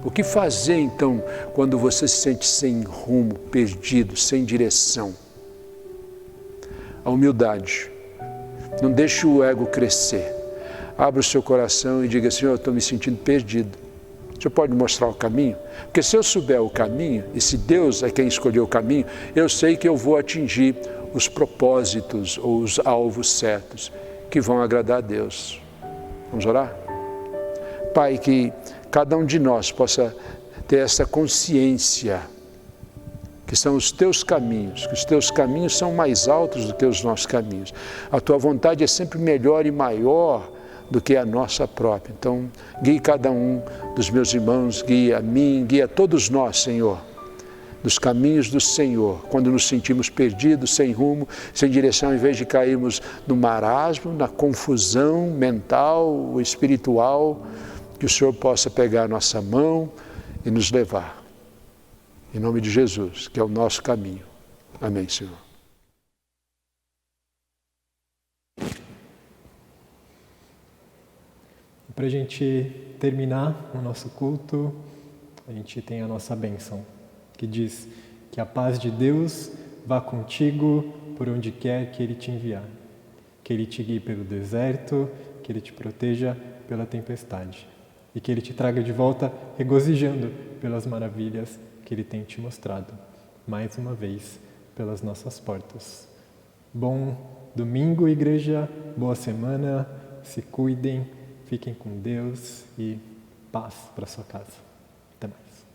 O que fazer, então, quando você se sente sem rumo, perdido, sem direção? A humildade. Não deixe o ego crescer. Abra o seu coração e diga, Senhor, eu estou me sentindo perdido. O Senhor pode mostrar o caminho? Porque se eu souber o caminho, e se Deus é quem escolheu o caminho, eu sei que eu vou atingir os propósitos ou os alvos certos que vão agradar a Deus. Vamos orar? Pai, que cada um de nós possa ter essa consciência que são os teus caminhos, que os teus caminhos são mais altos do que os nossos caminhos. A tua vontade é sempre melhor e maior do que a nossa própria. Então, guie cada um dos meus irmãos, guie a mim, guie a todos nós, Senhor, dos caminhos do Senhor, quando nos sentimos perdidos, sem rumo, sem direção, em vez de cairmos no marasmo, na confusão mental ou espiritual, que o Senhor possa pegar a nossa mão e nos levar. Em nome de Jesus, que é o nosso caminho. Amém, Senhor. Para a gente terminar o nosso culto, a gente tem a nossa bênção, que diz que a paz de Deus vá contigo por onde quer que Ele te enviar. Que Ele te guie pelo deserto, que Ele te proteja pela tempestade. e que Ele te traga de volta regozijando pelas maravilhas que Ele tem te mostrado, mais uma vez, pelas nossas portas. Bom domingo, igreja, boa semana, se cuidem, fiquem com Deus e paz para sua casa. Até mais.